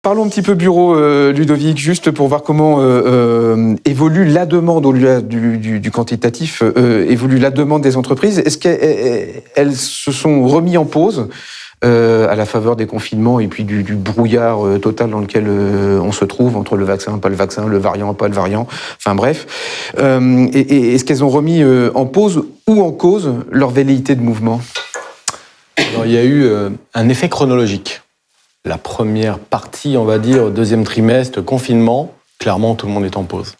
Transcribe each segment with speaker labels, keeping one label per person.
Speaker 1: Parlons un petit peu bureau, Ludovic, juste pour voir comment évolue la demande au-delà du quantitatif, évolue la demande des entreprises. Est-ce qu'elles se sont remis en pause à la faveur des confinements et puis du brouillard total dans lequel on se trouve entre le vaccin, pas le vaccin, le variant, pas le variant, enfin bref. Et est-ce qu'elles ont remis en pause ou en cause leur velléité de mouvement ?
Speaker 2: Alors, il y a eu un effet chronologique. La première partie, on va dire, deuxième trimestre, confinement, clairement, tout le monde est en pause.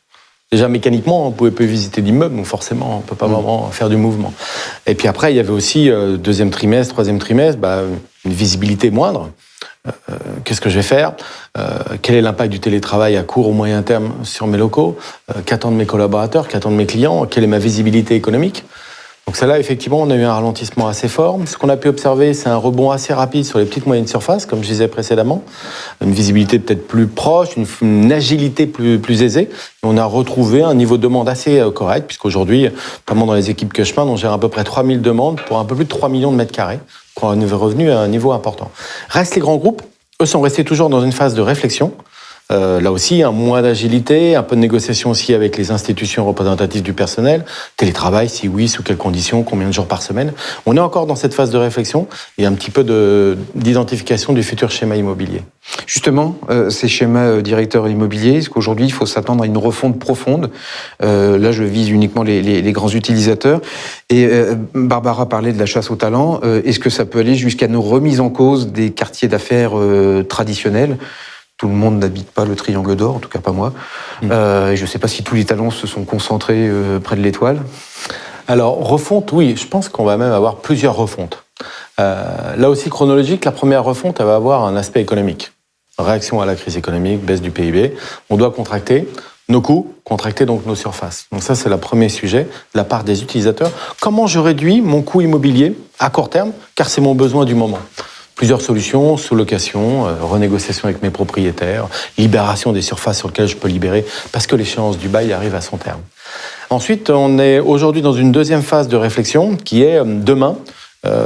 Speaker 2: Déjà, mécaniquement, on ne pouvait pas visiter d'immeuble, donc forcément, on ne peut pas vraiment faire du mouvement. Et puis après, il y avait aussi, deuxième trimestre, troisième trimestre, une visibilité moindre. Qu'est-ce que je vais faire ? Quel est l'impact du télétravail à court ou moyen terme sur mes locaux ? Qu'attendent mes collaborateurs ? Qu'attendent mes clients ? Quelle est ma visibilité économique ? Donc celle-là, effectivement, on a eu un ralentissement assez fort. Ce qu'on a pu observer, c'est un rebond assez rapide sur les petites moyennes surfaces, comme je disais précédemment. Une visibilité peut-être plus proche, une agilité plus aisée. Et on a retrouvé un niveau de demande assez correct, puisqu'aujourd'hui, notamment dans les équipes que je peins, on gère à peu près 3000 demandes pour un peu plus de 3 millions de mètres carrés, qu'on est revenu à un niveau important. Restent les grands groupes. Eux sont restés toujours dans une phase de réflexion. Là aussi, un moins d'agilité, un peu de négociation aussi avec les institutions représentatives du personnel. Télétravail, si oui, sous quelles conditions, combien de jours par semaine. On est encore dans cette phase de réflexion et un petit peu d'identification du futur schéma immobilier.
Speaker 1: Justement, ces schémas directeurs immobiliers, est-ce qu'aujourd'hui, il faut s'attendre à une refonte profonde ? Là, je vise uniquement les grands utilisateurs. Et Barbara parlait de la chasse au talent. Est-ce que ça peut aller jusqu'à nos remises en cause des quartiers d'affaires traditionnels ? Tout le monde n'habite pas le Triangle d'Or, en tout cas pas moi. Je ne sais pas si tous les talents se sont concentrés près de l'Étoile.
Speaker 2: Alors, refonte, oui, je pense qu'on va même avoir plusieurs refontes. Là aussi, chronologique, la première refonte, elle va avoir un aspect économique. Réaction à la crise économique, baisse du PIB. On doit contracter nos coûts, contracter donc nos surfaces. Donc ça, c'est le premier sujet de la part des utilisateurs. Comment je réduis mon coût immobilier à court terme, car c'est mon besoin du moment ? Plusieurs solutions, sous-location, renégociation avec mes propriétaires, libération des surfaces sur lesquelles je peux libérer parce que l'échéance du bail arrive à son terme. Ensuite, on est aujourd'hui dans une deuxième phase de réflexion qui est demain,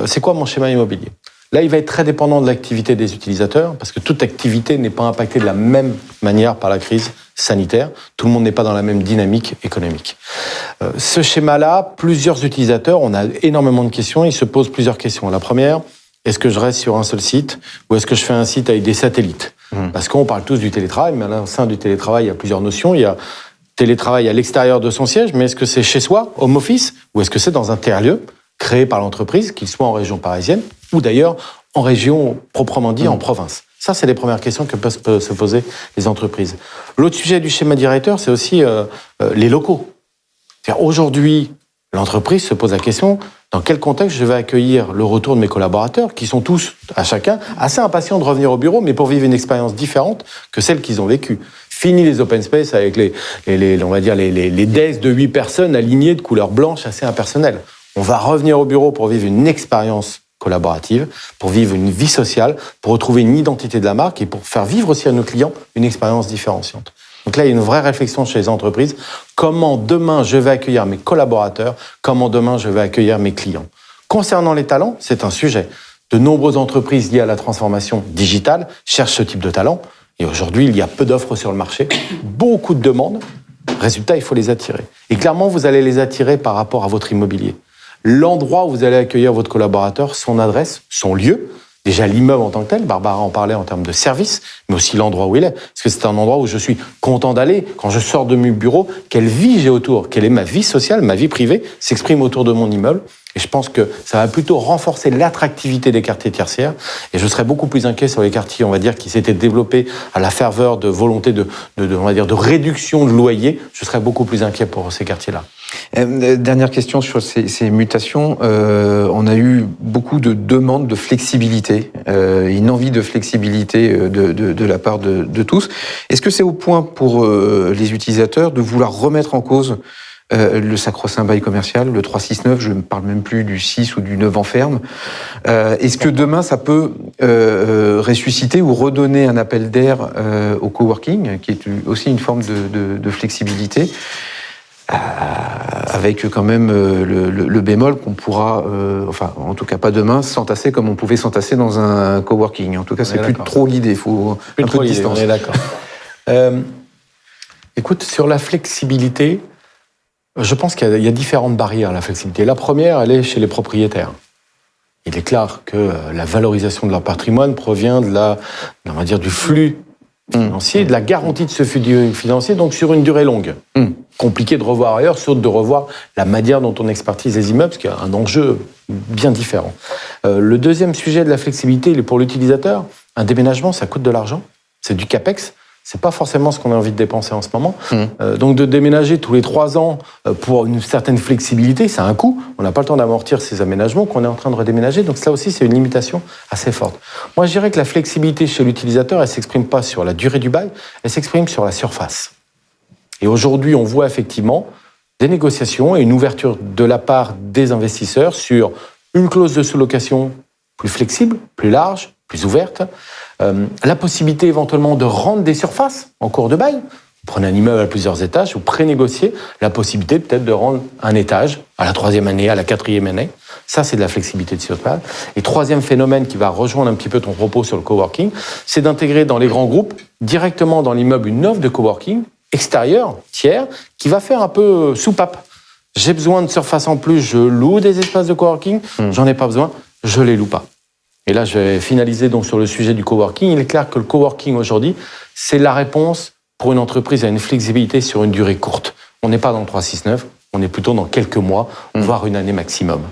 Speaker 2: c'est quoi mon schéma immobilier ? Là, il va être très dépendant de l'activité des utilisateurs parce que toute activité n'est pas impactée de la même manière par la crise sanitaire. Tout le monde n'est pas dans la même dynamique économique. Ce schéma-là, plusieurs utilisateurs, on a énormément de questions, ils se posent plusieurs questions. La première, est-ce que je reste sur un seul site ou est-ce que je fais un site avec des satellites ? Parce qu'on parle tous du télétravail, mais au sein du télétravail, il y a plusieurs notions. Il y a télétravail à l'extérieur de son siège, mais est-ce que c'est chez soi, home office, ou est-ce que c'est dans un tiers-lieu créé par l'entreprise, qu'il soit en région parisienne ou d'ailleurs en région proprement dit en province ? Ça, c'est les premières questions que peuvent se poser les entreprises. L'autre sujet du schéma directeur, c'est aussi les locaux. C'est-à-dire aujourd'hui, l'entreprise se pose la question, dans quel contexte je vais accueillir le retour de mes collaborateurs, qui sont tous, à chacun, assez impatients de revenir au bureau, mais pour vivre une expérience différente que celle qu'ils ont vécue. Fini les open space avec on va dire les desks de 8 personnes alignées de couleur blanche assez impersonnelles. On va revenir au bureau pour vivre une expérience collaborative, pour vivre une vie sociale, pour retrouver une identité de la marque et pour faire vivre aussi à nos clients une expérience différenciante. Donc là, il y a une vraie réflexion chez les entreprises. Comment demain je vais accueillir mes collaborateurs ? Comment demain je vais accueillir mes clients ? Concernant les talents, c'est un sujet. De nombreuses entreprises liées à la transformation digitale cherchent ce type de talent. Et aujourd'hui, il y a peu d'offres sur le marché, beaucoup de demandes. Résultat, il faut les attirer. Et clairement, vous allez les attirer par rapport à votre immobilier. L'endroit où vous allez accueillir votre collaborateur, son adresse, son lieu, déjà l'immeuble en tant que tel, Barbara en parlait en termes de service, mais aussi l'endroit où il est. Est-ce que c'est un endroit où je suis content d'aller quand je sors de mon bureau? Quelle vie j'ai autour? Quelle est ma vie sociale, ma vie privée s'exprime autour de mon immeuble? Et je pense que ça va plutôt renforcer l'attractivité des quartiers tertiaires. Et je serais beaucoup plus inquiet sur les quartiers, on va dire, qui s'étaient développés à la ferveur de volonté on va dire, de réduction de loyer. Je serais beaucoup plus inquiet pour ces quartiers-là.
Speaker 1: Dernière question sur ces mutations. On a eu beaucoup de demandes de flexibilité, une envie de flexibilité de la part de tous. Est-ce que c'est au point pour les utilisateurs de vouloir remettre en cause le sacro-saint bail commercial, le 369, je ne parle même plus du 6 ou du 9 en ferme. Est-ce que demain, ça peut ressusciter ou redonner un appel d'air au coworking, qui est aussi une forme de flexibilité avec quand même le bémol qu'on pourra, enfin en tout cas pas demain, s'entasser comme on pouvait s'entasser dans un coworking. En tout cas, c'est plus trop l'idée. Il faut un peu de distance.
Speaker 2: On est d'accord. Écoute, sur la flexibilité, je pense qu'il y a différentes barrières à la flexibilité. La première, elle est chez les propriétaires. Il est clair que la valorisation de leur patrimoine provient on va dire, du flux financier, de la garantie de ce flux financier, donc sur une durée longue. Compliqué de revoir ailleurs, sauf de revoir la manière dont on expertise les immeubles, ce qui est un enjeu bien différent. Le deuxième sujet de la flexibilité, il est pour l'utilisateur. Un déménagement, ça coûte de l'argent, c'est du CAPEX. C'est pas forcément ce qu'on a envie de dépenser en ce moment. Donc de déménager tous les 3 ans pour une certaine flexibilité, c'est un coût. On n'a pas le temps d'amortir ces aménagements qu'on est en train de redéménager. Donc ça aussi, c'est une limitation assez forte. Moi, je dirais que la flexibilité chez l'utilisateur, elle s'exprime pas sur la durée du bail, elle s'exprime sur la surface. Et aujourd'hui, on voit effectivement des négociations et une ouverture de la part des investisseurs sur une clause de sous-location plus flexible, plus large, plus ouverte, la possibilité éventuellement de rendre des surfaces en cours de bail. Vous prenez un immeuble à plusieurs étages, vous prénégociez la possibilité peut-être de rendre un étage à la 3e année, à la 4e année. Ça, c'est de la flexibilité de surface. Et troisième phénomène qui va rejoindre un petit peu ton propos sur le coworking, c'est d'intégrer dans les grands groupes, directement dans l'immeuble, une offre de coworking extérieur, tiers, qui va faire un peu soupape. J'ai besoin de surface en plus, je loue des espaces de coworking, j'en ai pas besoin, je les loue pas. Et là, je vais finaliser donc sur le sujet du coworking. Il est clair que le coworking aujourd'hui, c'est la réponse pour une entreprise à une flexibilité sur une durée courte. On n'est pas dans le 3-6-9, on est plutôt dans quelques mois, voire une année maximum.